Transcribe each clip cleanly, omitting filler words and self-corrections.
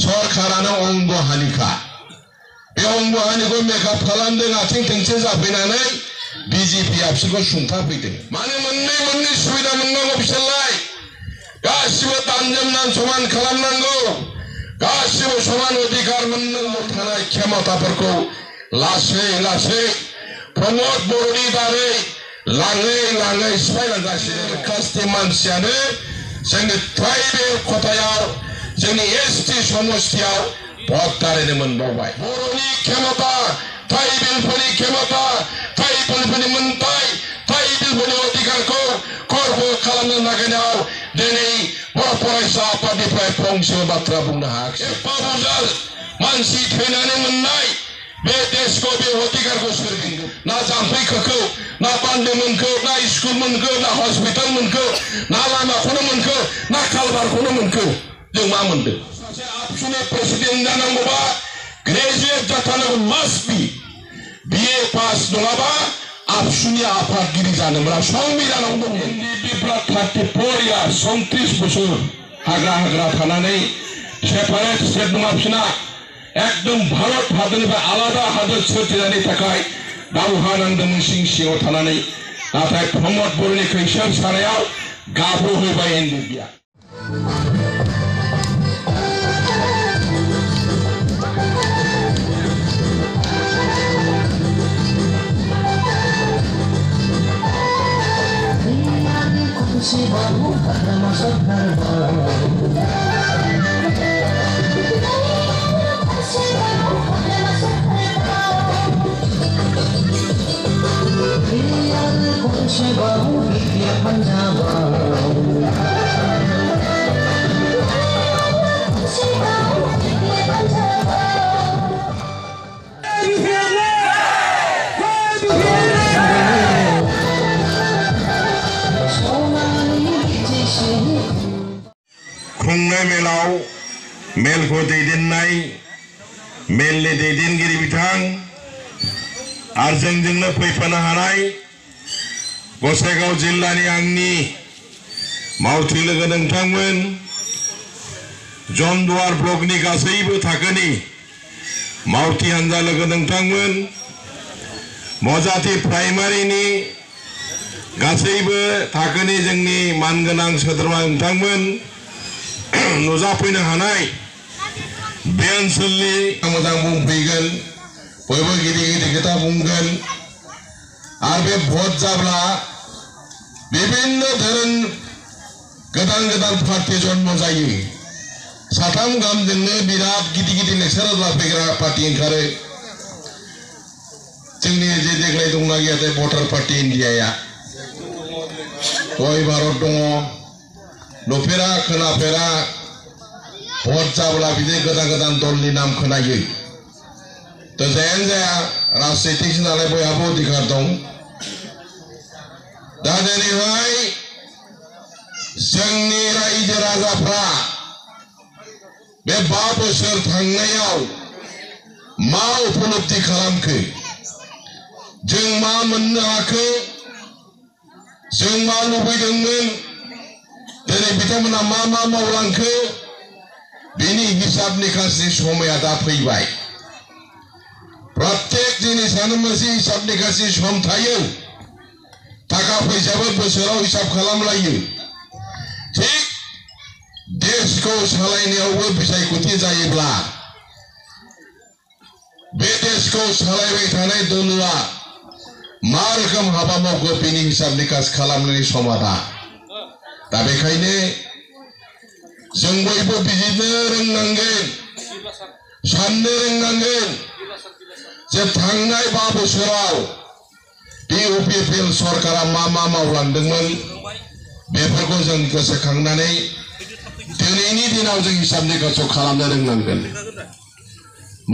सरकारानो अंग हानिखा बे अंग हानिखौ मेकआप खालामदों आथिं थोंसे जाफैनानै बीजेपी बिसोरखौ सुंथाफैदों माने मोननै सुबिदा मोननांगौ बिसोरलाय गासिबो दानजोमनान समान खालामनांगौ गासिबो समान अधिकार मोननांगौ थानाय क्षमताफोरखौ लासै लासै प्रमोद बर'नि दारै लाङै सिफायलांगासिनो कास्टनि मानसियानो जोंनि ट्राइबेल खथायाव जोंनि एसटी समष्टियाव भट दारायनो मोनबावबाय बर'नि क्षमता ट्राइबेलफोरनि क्षमता ट्राइबेलफोरनि मोनथाय ट्राइबेलफोरनि अधिकारखौ खर्ब खालामनो नागिरनायाव दिनै बर' फरायसा आफादनिफ्राय फंसे बाथ्रा बुंनो हायाखै एफा बुरजा मानसि थैनानै मोननाय बे देशखौ बे अधिकारखौ सोर बेंगोन ना जाम्फै खोखौ ना बान्दो मोनखो ना स्कुल मोनखो ना हस्पिटाल मोनखो ना लामाखौनो मोनखो ना कालभारखौनो मोनखो जों मा मोनदों सासे आबसुनि प्रेसिडेन्ट जानांगौबा ग्रेजुवेट जाथारनांगौ मास्ट बि BA पास नङाबा आबसुनि आफादगिरि जानोब्ला संबिधानाव दं बिप्लब 34 यार्स 34 बोसोर हाग्रा थानानै सेपारेट स्टेट नङा बिसोरना एकदम भारत हादरनिफ्राय आलादा हादर सोरजिनायनि थाखाय दावहा नांदोंमोन सिङाव थानानै नाथाय प्रमोद बर'नि खैसोर सानायाव गाब्र'होबाय एनडिएफबिआ खुंनाय मेलाव मेलखौ दैदेननाय मेलनि दैदेनगिरि बिथां आरो जोंजोंनो फैफानो हानाय गसाइगाव जिल्लानि आंनि मावथि लोगो नोंथांमोन जमदुवार ब्लकनि गासैबो थाखोनि मावथि हान्जा लोगो नोंथांमोन मजाथि प्राइमारिनि गासैबो थाखोनि जोंनि मानगोनां सोद्रोमा नोंथांमोन नुजाफैनो हानाय बे ओनसोलनि मोजां बुंफैगोन बयबो गिदिर खोथा बुंगोन आरो बे भट जाब्ला विभिन्न धोरोम गोदान पार्टी जन्म जायो साथाम गाहामजोंनो बिराद गिदिर लेक्सारार लाफैग्रा पार्टी ओंखारो जोंनि जे देग्लाय दंना गैया भटार पार्टी इन्डियाया जय भारत दङ नुफेरा खोनाफेरा भट जाब्ला बिदि गोदान दलनि नाम खोनायो तो जायानो जाया राजनीतिक नालाय बयहाबो अधिकार दं दा दिनैहाय जोंनि रायजो राजाफ्रा बे 5 बोसोर थांनायाव मा उपलब्धि खालामखो जों मा मोननो हाखो जों मा लुबैदोंमोन दिनै बिथांमोना मा मावलांखो बिनि हिसाब निकासनि समाया दा फैबाय प्रत्येक जिनिसानो मोनसे हिसाब निकासनि सम थायो थाखा फैसाबो बोसोराव हिसाब खालामलायो थिक देशखौ सालायनायावबो बिसायख'थि जायोब्ला बे देशखौ सालायबाय थानाय दलआ मा रोखोम हाबा मावखो बिनि हिसाब निकास खालामनायनि समा दा बेखायनो जों बयबो बिजिरनो रोंनांगोन साननो रोंनांगोन जे थांनाय 5 बोसोराव इउपिपिएल सरकारा मा मावलांदोंमोन बेफोरखौ जों गोसोखांनानै दिनैनि दिनाव जों हिसाब निकासखौ खालामनो रोंनांगोन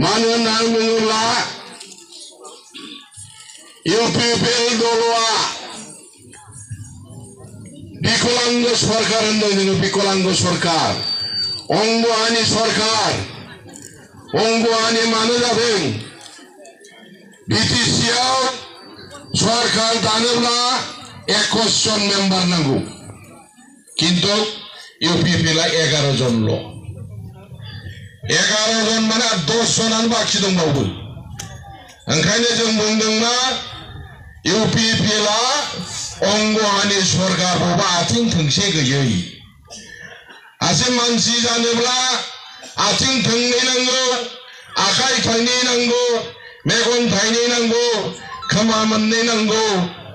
मानो होननानै बुङोब्ला इउपिपिएल दलआ विकलांग सरकार होनदों जोङो विकलांग सरकार अंगहानि सरकार अंगहानि मानो जादों बिटिसिआव सरकार दानोब्ला 21 जन मेम्बार नांगौ किन्तु इउपिपिएलआ 11 जनल 11 जन माने 10 जनानो बाखि दंबावो ओंखायनो जों बुंदों मा इउपिपिएलआ अंगहानि सरकार बाबा आथिं थोंसे गैयै आसे मानसि जानोब्ला आथिं थोंनै नांगौ आखाइ थाइनै नांगौ मेगन थाइनै नांगौ खोमा मोननै नांगौ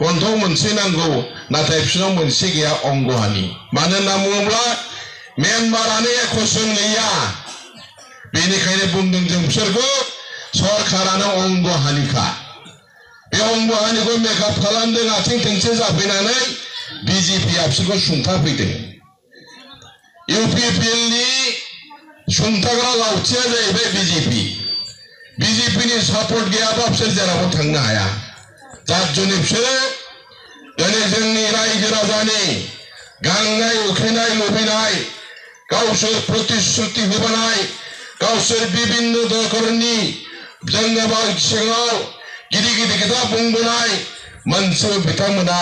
गन्थं मोनसे नांगौ नाथाय बिसोरनाव मोनसे गैया अंगहानि मानो होनना बुङोब्ला मेम्बारानो एकसन गैया बेनिखायनो बुंदों जों बिसोरखौ सरकारानो अंगहानिखा बे अंगहानिखौ मेकआप खालामदों आथिं थोंसे जाफैनानै बिजेपिआ बिसोरखौ सुंथाफैदों इउपिपिएलनि सुंथाग्रा लावथिया जाहैबाय बिजेपिनि सापर्ट गैयाबा बिसोर जेरावबो थांनो हाया जात जुनि बिसोरो दिनै जोंनि रायजो राजानि गांनाय उखैनाय लुबैनाय गावसोर प्रतिश्रुति होबोनाय गावसोर बिभिन्न धरननि जोंनि सिगाङाव गिदिर गिदिर खोथा बुंबोनाय मोनसेबो बिथांमोना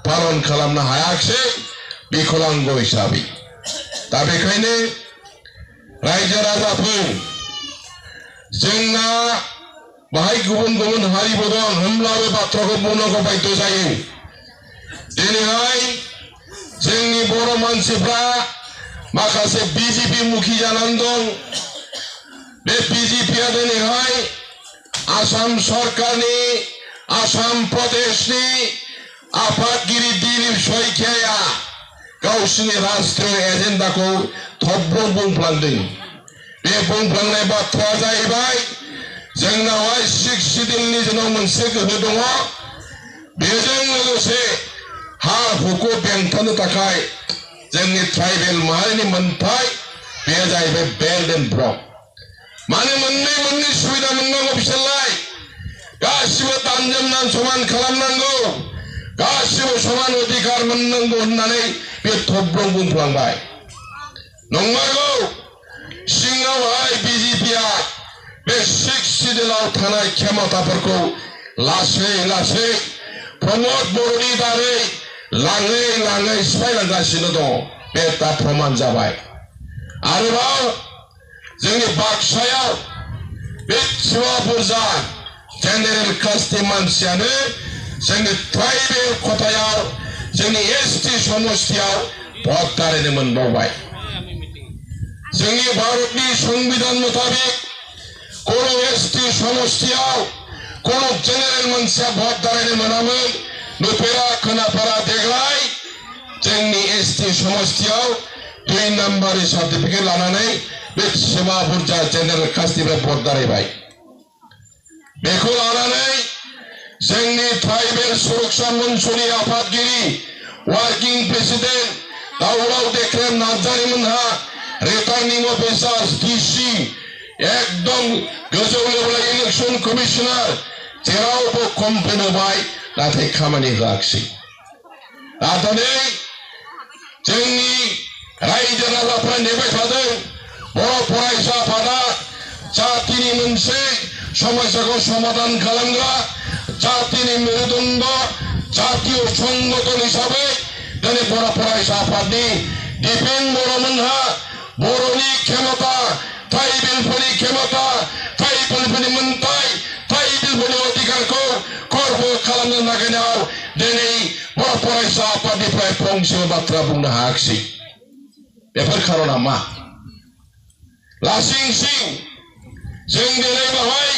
पालन खालामनो हायाखिसै बिकलांग हिसाबै दा बेखायनो रायजो राजाफोर जोंना बाहाय गुबुन गुबुन हारिबो दं होमब्लाबो बाथ्राखौ बुंनांगौ बाध्य जायो दिनैहाय जोंनि बर' मानसिफ्रा माखासे बिजेपि मुखि जानानै दं बे बिजेपिआ दिनैहाय आसाम सरकारनि आसाम प्रदेशनि आफादगिरि दिलीप शइकियाया गावसिनि राष्ट्रीय एजेन्डाखौ थब्र बुंफ्लांदों बे बुंफ्लांनाय बाथ्राया जाहैबाय जोंनावहाय 6 सिडिउलनि जोंनाव मोनसे गोहो दङ बेजों लोगोसे हा हुखौ बेंथानो थाखाय जोंनि ट्राइबेल माहारिनि मोनथाय बे जाहैबाय बेल्ट एन्ड ब्लक माने मोननै सुबिदा मोननांगौ बिसोरलाय गासिबो दानजोमनान समान खालामनांगौ गासिबो समान अधिकार मोननांगौ होननानै बे थब्र बुंफ्लांबाय नंमारगौ सिङावहाय बिजेपिआ बे 6 सिडिउलाव थानाय क्षमताफोरखौ लासै लासै प्रमद बर'नि दारै लाङै सिफायलांगासिनो दं बे दा प्रमान जाबाय आरोबाव जोंनि बाक्सायाव बे सिवा बुरजा जेनेरेल कास्टनि मानसियानो जोंनि ट्राइबेल खथायाव जोंनि एसटी समष्टियाव भट दारायनो मोनबावबाय जोंनि भारतनि संविधान मुताबिक कोनो एसटी समष्टियाव कोनो जेनेरेल मानसिया भट दारायनो मोनामोन नुफेरा खोनाफेरा देग्लाय जोंनि एसटी समष्टियाव 2 नम्बरनि सार्टिफिकेट लानानै बे सिमा बुरजा जेनेरेल कास्टनिफ्राय भट दारायबाय बेखौ लानानै जोंनि ट्राइबेल सुरक्षा मन्चनि आफादगिरि वर्किं प्रेसिडेन्ट दाउराव देख्रेम नार्जारी मोनहा रिटार्निं अफिसार डीसी एकदम गोजौ लेभेल इलेक्शन कमिशनार जेरावबो कमप्लेन होबाय नाथाय खामानि होआखिसै दिनै जोंनि रायजो राजाफ्रा नेबाय थादों बर' फरायसा आफादा जातिनि मोनसे समस्याखौ समाधान खालामग्रा जातिनि मेरुदण्ड जातीय संगठन हिसाबै दिनै बर' फरायसा आफादनि दिपेन बर'मोनहा बर'नि क्षमता ट्राइबेलफोरनि क्षमता ट्राइबेलफोरनि मोनथाय ट्राइबेलफोरनि अधिकारखौ खर्ब खालामनो नागिरनायाव दिनै बर' फरायसा आफादनिफ्राय फंसे बाथ्रा बुंनो हायाखिसै बेफोर खारना मा लासिं सिं जों दिनै बाहाय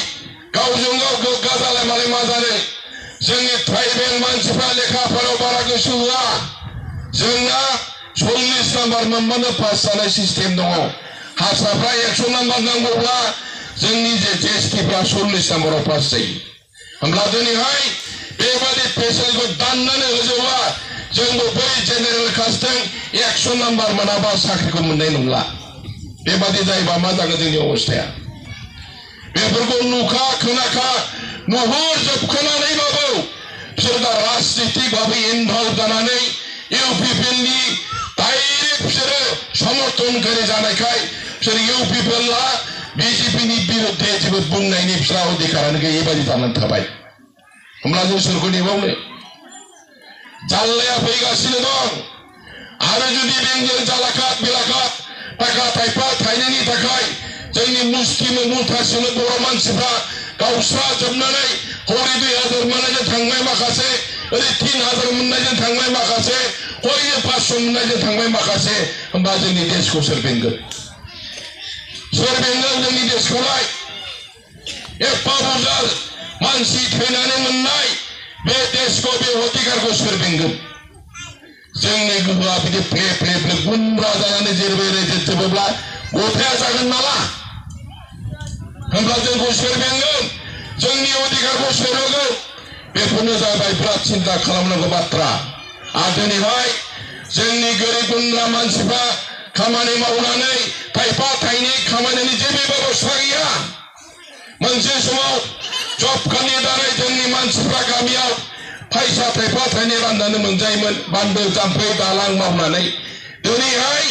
गावजों गाव गोग्गा जालायमालाय मा जानो जोंनि ट्राइबेल मानसिफ्रा लेखाफोराव बारा गोसो होआ जोंना 40 नम्बर मोनबानो पास जानाय सिस्टेम दङ हारसाफ्रा 100 नम्बर नांगौब्ला जोंनि एसटीफ्रा 40 नम्बराव पास जायो होमब्ला दिनैहाय बेबादि फेसिलिटिखौ दाननानै होजोबा जोंबो बै जेनेरेल कास्टजों 100 नम्बर मोनाबा साख्रिखौ मोननाय नंला बेबादि जायोबा मा जागोन जोंनि अबस्थाया बेफोरखौ नुखा खोनाखा नुहुरजोबखानानैबाबो बिसोर दा राजनितिक भाबै इनभल्भ जानानै इउपिपिएलनि डाइरेक्ट बिसोरो समर्थनकारि जानायखाय बिसोर इउपिपिएलआ बिजेपिनि बिरुद्धे जेबो बुंनायनि बिसोरहा अधिकारानो गैयै बायदि जानानै थाबाय होमब्ला जों सोरखौ नेबावनो जाल्लाया फैगासिनो दं आरो जुदि बेंगल जालाखात बिलाखात थाखा थाइफा थाइनैनि थाखाय जोंनि मुस्लिम मुलथासिनो बर' मानसिफ्रा गावस्राजोबनानै हरै 2000 मोननायजों थांबाय माखासे ओरै 3000 मोननायजों थांबाय माखासे हरै 500 मोननायजों थांबाय माखासे होमबा जोंनि देशखौ सोर बेंगोन जोंनि देशखौलाय एफा बुरजा मानसि थैनानै मोननाय बे देशखौ बे अधिकारखौ सोर बेंगोन जोंनि गोहोआ बिदि फ्ले फ्ले फ्ले गुमरा जानानै जेरैबायदि जोबोब्ला गथाया जागोन नामा होमब्ला जोंखौ सोर बेंगोन जोंनि अधिकारखौ सोर होगोन बेफोरनो जाबाय बिराद सिन्ता खालामनांगौ बाथ्रा आरो दिनैहाय जोंनि गोरिब गुन्द्रा मानसिफ्रा खामानि मावनानै थाइफा थाइनै खामायनायनि जेबो बेबस्था गैया मोनसे समाव जब कार्डनि दारै जोंनि मानसिफ्रा गामियाव फैसा थाइफा थाइनै राननानै मोनजायोमोन बान्दो जाम्फै दालां मावनानै दिनैहाय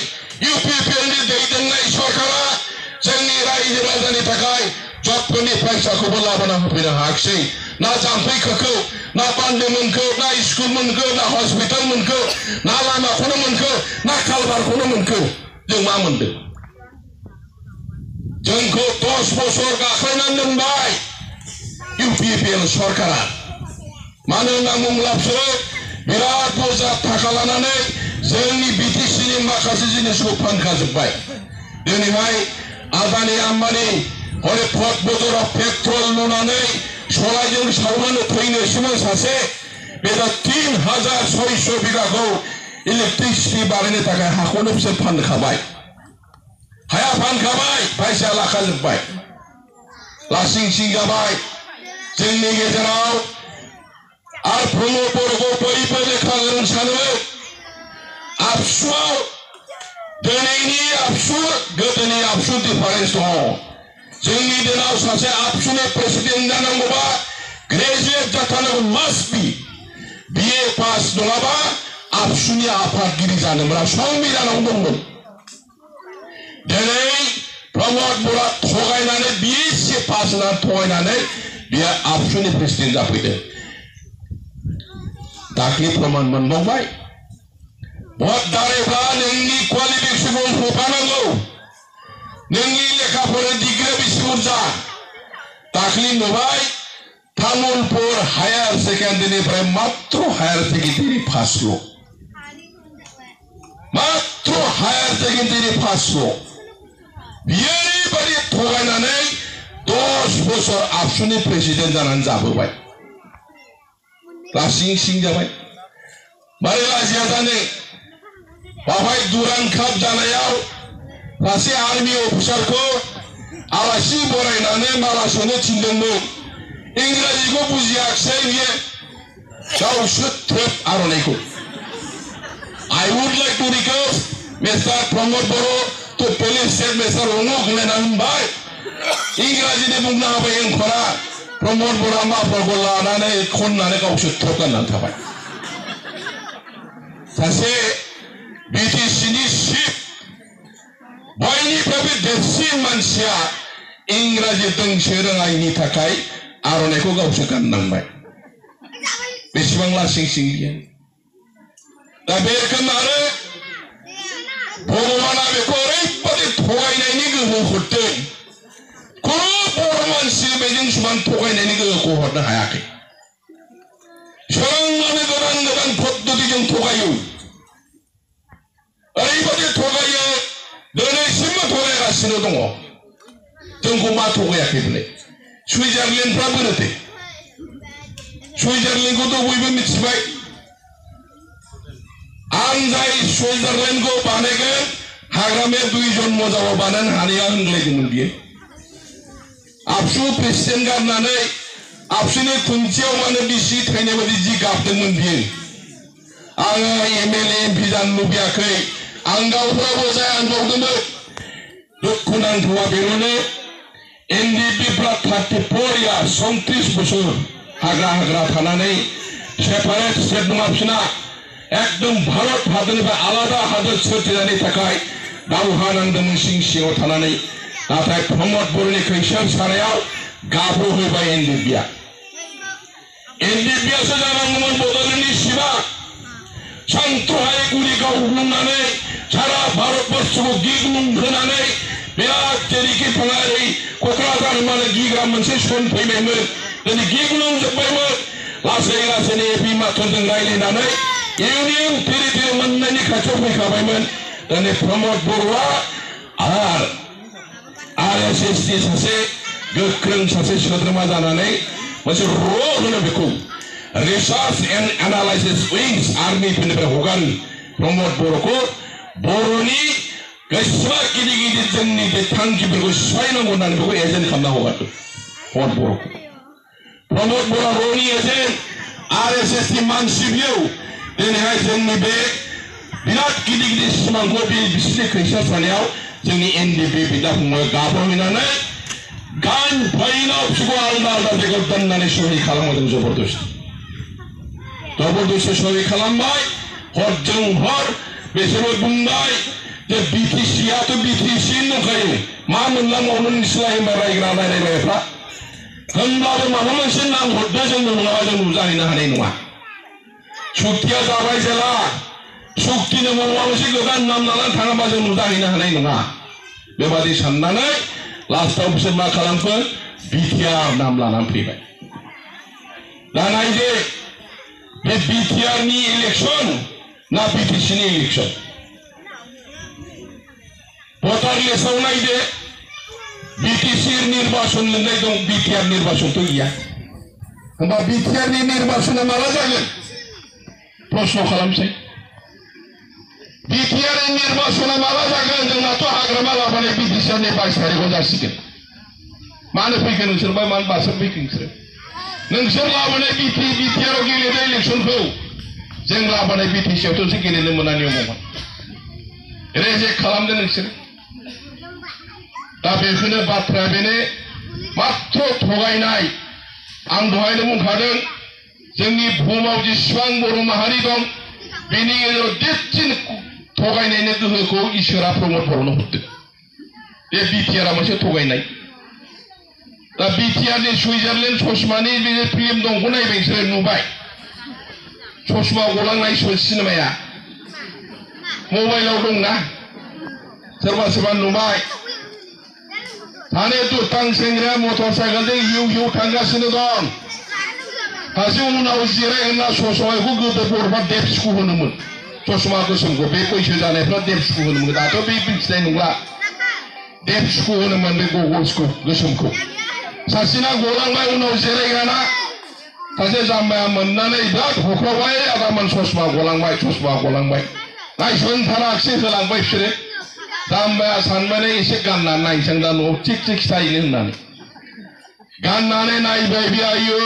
इउपिपिएलनि दैदेननाय सरकारा जोंनि रायजो राजानि थाखाय जब कार्डनि फैसाखौबो लाबोना होफैनो हायाखिसै ना जाम्फै खोखौ ना बान्दो मोनखो ना स्कुल मोनखो ना हस्पिटाल मोनखो ना लामाखौनो मोनखो ना कालभारखौनो मोनखो जों मा मोनदों जोंखौ 10 बोसोर गाख्लायनानै दोनबाय इउपिपिएल सरकारा मानो होनना बुङोब्ला बिसोरो बिराद बुरजा थाखा लानानै जोंनि बिटिसिनि माखासे जिनिसखौ फानखाजोब्बाय दिनैहाय आदानि आम्बानि हरै फट बजराव पेट्रल लुनानै सलायजों सावनानै थैनोसैमोन सासे बेदा 3600 बिगाखौ इलेक्ट्रिसिटि बानायनो थाखाय हाखौनो बिसोर फानखाबाय हाया फानखाबाय फैसा लाखाजोब्बाय लासिं सिं जाबाय जोंनि गेजेराव आरो प्रमद बर'खौ बयबो लेखा गोरों सानो आबसुआव दिनैनि आबसु गोदोनि आबसु डिफारेन्स दङ जोंनि दिनाव सासे आबसुनि प्रेसिडेन्ट जानांगौबा ग्रेजुवेट जाथारनांगौ मास्ट बि बिए पास नङाबा आबसुनि आफादगिरि जानोब्ला संबिधानाव दंमोन दिनै प्रमद बर'आ थगायनानै बिएससि पास जानानै थगायनानै बियो आबसुनि प्रेसिडेन्ट जाफैदों दाख्लै प्रमाण मोनबावबाय भट दारेब्ला नोंनि क्वालिफिकेसनखौ होफानांगौ नोंनि लेखाफोर डिग्री बेसे बुरजा दाख्लै नुबाय तामुलपुर हायार सेकेन्डारिनिफ्राय मात्र हायार सेकेन्डारि पासल' मात्र हायार सेकेन्डारि पासल' बियो ओरैबायदि थगायनानै 10 बोसोर आबसुनि प्रेसिडेन्ट जानानै जाबोबाय लासिं सिं जाबाय मारै लाजिया जानो बावहाय दुरान काप जानायाव सासे आर्मि अफिसारखौ आलासि बरायनानै माला सोनो थिनदोंमोन इंराजिखौ बुजियाखिसै बियो गावसो थ्रोब आर'नाइखौ I would like to request Mr. Pramod Boro to please set Mr. Ongok होनना होनबाय इंराजिनि बुंनो हाबाय एंखरा प्रमद बर'आ माफ्राखौ लानानै खननानै गावसो थ्रोब गाननानै थाबाय सासे बिटिसिनि चिफ बयनिफ्रायबो देरसिन मानसिया इंराजि दोंसे रोङायनि थाखाय आर'नाइखौ गावसो गाननांबाय बेसेबां लासिं सिं बियो दा बे रोखोम आरो भगबाना बेखौ ओरैबायदि थगायनायनि गोहो हरदों खुनु बर' मानसि बेजों समान थगायनायनि गोहोखौ हरनो हायाखै सोलोंनानै गोदान गोदान पद्धतिजों थगायो ओरैबायदि थगायो दिनैसिमबो थगायगासिनो दङ जोंखौ मा थगायाखै बोलाय सुइजारलेण्डफ्रा बोरोथै सुइजारलेण्डखौथ' बयबो मिथिबाय आं जाय सुइजारलेण्डखौ बानायगोन हाग्रामाया 2 जन मोजाङाव बानायनो हानाया होनलायदोंमोन बियो आबसु प्रेसिडेन्ट गारनानै आबसुनि खुन्थियाव मानो बिसि थैनाय बायदि जि गाबदोंमोन बियो आङो एमएलए एमपि जानो लुबैयाखै आं गावफ्राबो जाय आं बावदोंमोन दुखुनांथावा बेनो एनडिपिफ्रा 34 यार्स 34 बोसोर हाग्रा थानानै सेपारेट स्टेट नङा बिसोरना एकदम भारत हादरनिफ्राय आलादा हादर सोरजिनायनि थाखाय दावहा नांदोंमोन सिं सिङाव थानानै नाथाय प्रमद बर'नि खैसोर सारायाव गाब्र'होबाय एनडिपिआसो जानांगौमोन बड'लेण्डनि सिमा सान्थ्रहायै गुलि गावग्लुंनानै सारा भारतबर्षखौ गिग्लुं होनानै बिराद जेरैखि थाङा ओरै क'क्राझार होनबानो गिग्रा मोनसे सम फैबायमोन दिनै गिग्लुंजोब्बायमोन लासै लासैनो एपि माथरजों रायज्लायनानै इउनियन टेरिटरि मोननायनि खाथियाव फैखाबायमोन दिनै प्रमद बर'आ आर RSS नि सासे गोख्रों सासे सोद्रोमा जानानै मोनसे र' होनो बेखौ रिसार्च एन्ड एनालाइसिस विंस आर्मिफोरनिफ्राय हगारो प्रमद बर'खौ बर'नि गोसोआ गिदिर गिदिर जोंनि बे थांखिफोरखौ सिफायनांगौ होननानै बेखौ एजेन्ट खालामना हगारदों प्रमद बर'खौ प्रमद बर'आ र'नि एजेन्ट RSS नि मानसि बियो दिनैहाय जोंनि बे बिराद गिदिर गिदिर सिमांखौ बिसोरनि खैसा सानायाव जोंनि NDP बिदा फंबाय गाबहोनानै गान फाइनाव बिसोरखौ आलदा आलदा जायगायाव दोननानै सहि खालामदों जबरदस्ति सहि खालामबाय हरजों हर बिसोरो बुंबाय जे BTC BTC नंखायो मा मोनलांबावनो नोंसोरलाय होनबा रायग्रा रायलायग्राफ्रा होनब्लाबो माबा मोनसे नाम हरदो जोंनो नङाबा जों नुजाहैनो हानाय नङा सुक्तिया जाबाय जेला सुक्तिनो माबा मोनसे गोदान नाम लानानै थाङाबा जों नुजाहैनो हानाय नङा बेबादि साननानै लास्टआव बिसोर मा खालामखो BTR नाम लानानै फैबाय दा नायदो बे BTR नि इलेक्सन ना BTC नि इलेक्सन भटार लिस्टआव नायदो BTC निर्वाचन लिरनाय दं BTR निर्वाचनथ' गैया होमबा BTR नि निर्वाचना माला जागोन प्रश्न खालामसै BTR नि निर्वाचना माला जागोन जोंनाथ' हाग्रामा लाबानाय BTC नि 22 तारिखआव जासिगोन मानो फैगोन नोंसोरबा मानो बासो फैगोन नोंसोर लाबोनाय BTR आव गेलेनाय इलेक्सनखौ जों लाबोनाय BTC आवथ' जों गेलेनो मोना नियममोन रेजेक्ट खालामदों नोंसोर दा बेखौनो बाथ्राया बेनो मात्र थगायनाय आं दहायनो बुंखादों जोंनि बुहुमाव जेसेबां बर' माहारि दं बेनि गेजेराव देरसिन थगायनायनि गोहोखौ इसोरा प्रमद बर'नो हरदों बे BTR आ मोनसे थगायनाय दा BTR नि सुइजारलेण्ड ससमानि बे फिल्म दंखौ नायबाय नोंसोरो नुबाय ससमा गलांनाय सिनेमाया मबाइलाव दंना सोरबा सोरबा नुबाय थाने दुथां सेंग्राया मटर साइकेलजों हिउ हिउ थांगासिनो दं सासे उनाव जिरायहोना ससमाखौ गोदो बर'फ्रा देबसिखौ होनोमोन ससमा गोसोमखौ बे बैसो जानायफ्रा देबसिखौ होनोमोन दाथ' बे मिथिनाय नंला देबसिखौ होनोमोन बे गगल्सखौ गोसोमखौ सासेना गलांबाय उनाव जिरायगाना सासे जाम्बाया मोननानै बिराद होख्रावबाय आदामोन ससमा गलांबाय नायसनथाराखिसै होलांबाय बिसोरो जाम्बाया सानबाय एसे गाननानै नायनोसै दा न'आव थिक थिक थाहैनो होननानै गाननानै नायबाय बे आयौ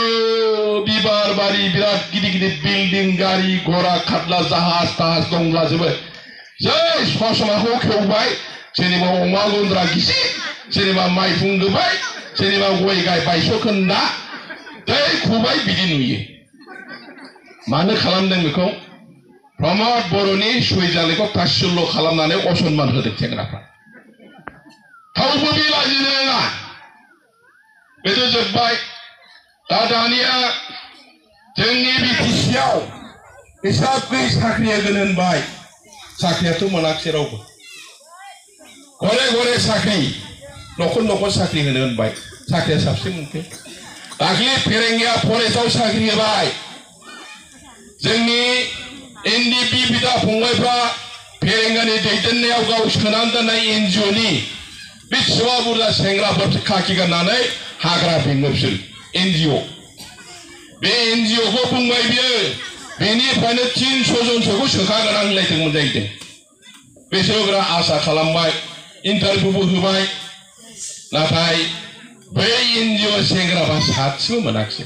बिबार बारि बिराद गिदिर गिदिर बिल्डिं गारि घोड़ा खाथला जाहाज ताहाज दंलाजोबो जै ससमाखौ खेवबाय सोरनिबा अमा गन्द्रा गिसि सोरनिबा माइफुं गोबाय सोरनिबा गय गाय बायस' खोन्दा दै खुबाय बिदि नुयो मानो खालामदों बेखौ प्रमद बर'नि सुइजारलेण्डखौ तासुल्य खालामनानै असनमान होदों सेंग्राफ्रा थावबो बे लाजिनो रोङा बेथ' जोब्बाय दा दानिया जोंनि BTC आव हिसाब गैयै साख्रि होगोन होनबाय साख्रियाथ' मोनाखिसै रावबो घरे घरे साख्रि न'खर न'खर साख्रि होनो होनबाय साख्रिया साबसे मोनखो दाख्लि फेरेंगिया फरेस्टआव साख्रि होबाय जोंनि NDP बिदा फंबायफ्रा फेरेंगानि दैदेननायाव गाव सोनानै दोननाय NGO नि बेसेबा बुरजा सेंग्राफोर खाखि गाननानै हाग्रा बेङो बिसोर NGO बे NGO खौ बुंबाय बियो बेनिफ्रायनो 300 जनसोखौ सोखागोन आं होनलायदोंमोन जाहैदों बिसोरो बिराद आसा खालामबाय इन्टारभिउबो होबाय नाथाय बै NGO सेंग्राफ्रा सासेबो मोनाखिसै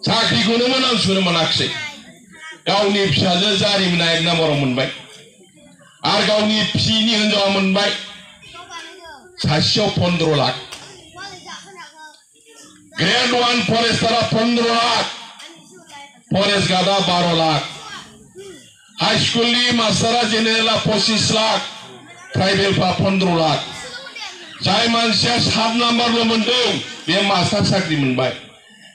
साख्रिखौनो मोनांसुनो मोनाखिसै गावनि फिसाजो जारिमिना 1 नाम्बाराव मोनबाय आरो गावनि फिनि हिनजावा मोनबाय सासेयाव 15 लाख ग्रेड 1 फरेस्टारा 15 लाख फरेस्ट गार्डआ 12 लाख हाई स्कुलनि मास्टारा जेनेरेला 25 लाख ट्राइबेलफ्रा 15 लाख जाय मानसिया 7 नाम्बारल' मोनदों बे मास्टार साख्रि मोनबाय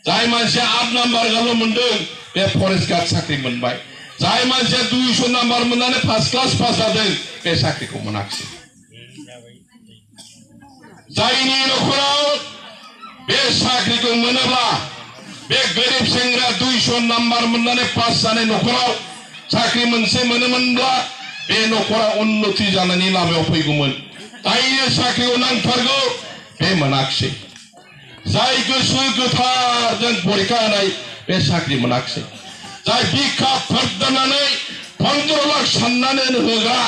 जाय मानसिया 8 नाम्बारल' मोनदों बे फरेस्ट गार्ड साख्रि मोनबाय जाय मानसिया 200 नाम्बार मोननानै फार्स्ट क्लास पास जादों बे साख्रिखौ मोनाखिसै जायनि नखराव बे साख्रिखौ मोनोब्ला बे गोरिब सेंग्रा 200 नाम्बार मोननानै पास जानाय नखराव साख्रि मोनसे मोनोमोनब्ला बे नखरा उन्नति जानायनि लामायाव फैगौमोन जायनो साख्रिखौ नांथारगौ बे मोनाखिसै जाय गोसो गोथारजों परीक्षा होनाय बे साख्रि मोनाखिसै जाय बिखा फर्दानानै 15 लाख साननानै होग्रा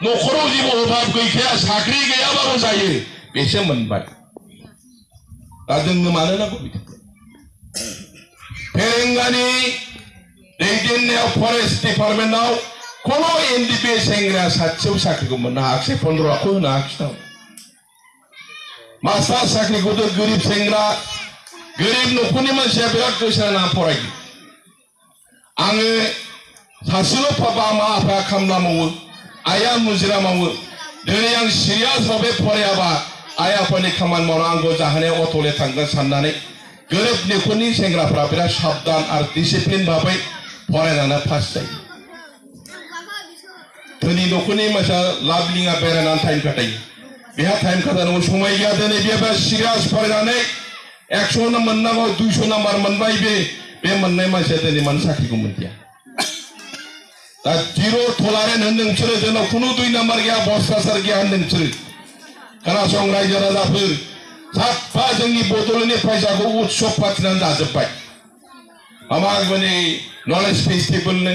नखराव जेबो अभाब गैखाया साख्रि गैयाबाबो जायो बेसो मोनबाय दा जोंनो मानो नांगौ फेरेंगानि दैदेननायाव फरेस्ट डिपार्टमेन्टआव कोनो एनडिपि सेंग्राया सासेयाव साख्रिखौ मोननो हायाखिसै 15 लाखखौ होनो हायाखिसै मास्टार साख्रिखौथ' गोरिब सेंग्रा गोरिब नखरनि मानसिया बिराद गोसो होना फरायो आङो सासेल' बाबा मा आफाया खामला मावो आइया मुजिरा मावो दिनै आं सिरियास भाबै फरायाबा आइ आफानि खामानि मावना आंखौ जाहोनायाव अट'ले थांगोन साननानै गोरिब नखरनि सेंग्राफ्रा बिराद साबधान आरो डिसिप्लिन भाबै फरायनानै पास जायो धोनि नखरनि मानसिया लाभलिंआ बेरायनानै टाइम खाटायो बेहा टाइम खाटायनांगौ समाय गैया दिनै बेबा सिरियास फरायनानै 100 मोननांगौ 200 नाम्बार मोनबाय बे मोननाय मानसिया दिनै मानो साख्रिखौ मोनदिया दा जिरो टलारेन्ट होनदों नोंसोरो जोंनाव खुनु 2 नाम्बार गैया भ्रष्टाचार गैया होनदों नोंसोरो खोनासं रायजो राजाफोर साफा जोंनि बड'लेण्डनि फैसाखौ उत्सव फाथिनानै जाजोब्बाय माबा माने नलेज फेस्टिभेलनो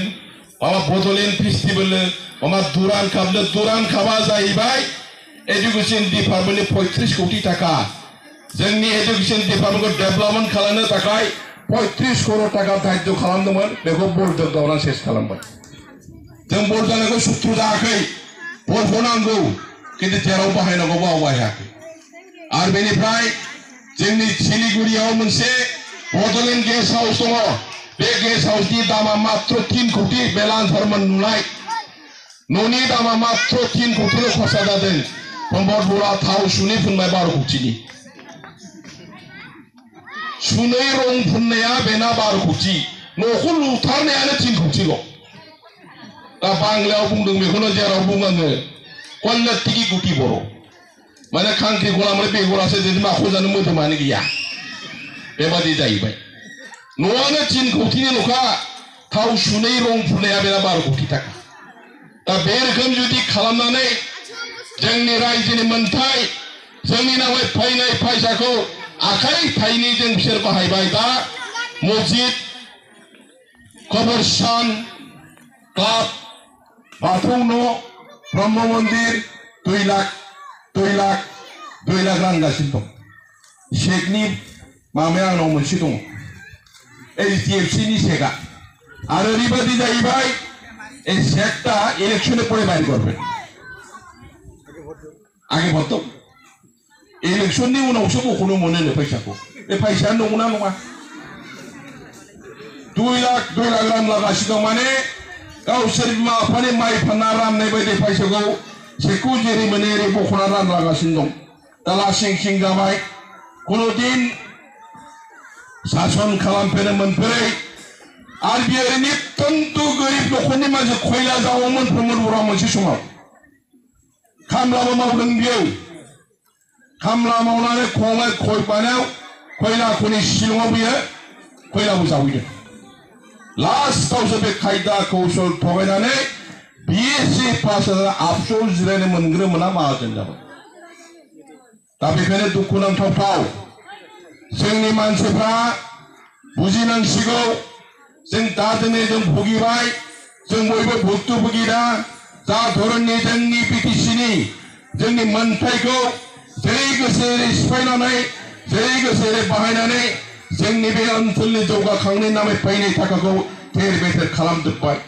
माबा बड'लेण्ड फेस्टिभेलनो माबा दुरान कापआ जाहैबाय एजुकेशन डिपार्टमेन्टनि 35 कोटी टाका जोंनि एजुकेशन डिपार्टमेन्टखौ डेभलपमेन्ट खालामनो थाखाय 35 करोड़ टाका दायित्व खालामदोंमोन बेखौ बर्डजों दावनानै सेस खालामबाय जों बर्ड जानायखौ सुथ्रु जायाखै बर्डखौ नांगौ किन्तु जेराव बाहायनांगौ बाव बाहायाखै आरो बेनिफ्राय जोंनि सिलिगुरियाव मोनसे बड'लेण्ड गेस्ट हाउस दङ बे गेस्ट हाउसनि दामा मात्र 3 कोटी बेलान्सफोरमोन नुनाय न'नि दामा मात्र 3 कोटील' खरसा जादों सम्बलपुरा थाव सुनै फुनबाय 12 कोटीनि सुनै रं फुननाया बेना 12 कोटी न'खौ लुथारनायानो 3 कोटील' दा बांलायाव बुंदों बेखौनो जेराव बुङो कल्यातिकी गुटी बर' माने खांख्रिखला माने बेगरासो जुदि माखौ जानो मोदोमानो गैया बेबादि जाहैबाय न'आनो 3 कोटीनि न'खा थाव सुनै रं फुननाया बेना 12 कोटी टाका दा बे रोखोम जुदि खालामनानै जोंनि रायजोनि मोनथाय जोंनि नामै फैनाय फैसाखौ आखाइ थाइनैजों बिसोर बाहायबाय दा मस्जिद कबरस्तान क्लाब बाथौ न' ब्रह्म मन्दिर 2 लाख रानगासिनो दं चेकनि माबाया आंनाव मोनसे दङ HDFCनि चेकआ आरो ओरैबायदि जाहैबाय এই চেকটা ইলেকশনে পরে বাইর করবে আগে ভর্ত ইলেকশনनि उनावसो बख'नो मोनो फैसाखौ बे फैसाया नंगौना नङा 2 लाख रानलागासिनो दं माने गावसोर बिमा बिफानि माइ फानना राननाय बायदि फैसाखौ चेकखौ जेरै मोनो एरै बख'ना रानलागासिनो दं दा लासिं सिं जाबाय कुनुदिन शासन खालामफेरनो मोनफेरै आरो बियो नित्यन्त गोरिब नखरनि मानसि खयला जावोमोन प्रमोद मोनसे समाव खामलाबो मावदों बियो खामला मावनानै खय बानायाव खयला खनि शिलंआव बियो खयलाबो जावैदों लास्टआवसो बे खायदा कौशल थगायनानै BSc पास जाना आफसोस जिरायनो मोनग्रो मोना माहाजोन जाबाय दा बेखायनो दुखुनांथाव जोंनि मानसिफ्रा बुजिनांसिगौ जों दा दिनै जों भुगिबाय जों बयबो भुक्तभोगिदा जा धरननि जोंनि BTCनि जोंनि मोनथायखौ जेरै गोसो एरै सिफायनानै जेरै गोसो एरै बाहायनानै जोंनि बे ओनसोलनि जौगाखांनायनि नामै फैनाय थाखाखौ थेर बेथेर खालामजोब्बाय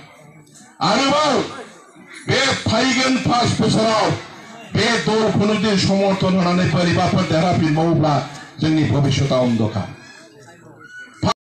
आरोबाव बे फैगोन 5 बोसोराव बे दलखौनो समर्थन होनानै बोरैबाफोर देरहाफिनबावोब्ला जोंनि भबिष्यतआ अन्धकार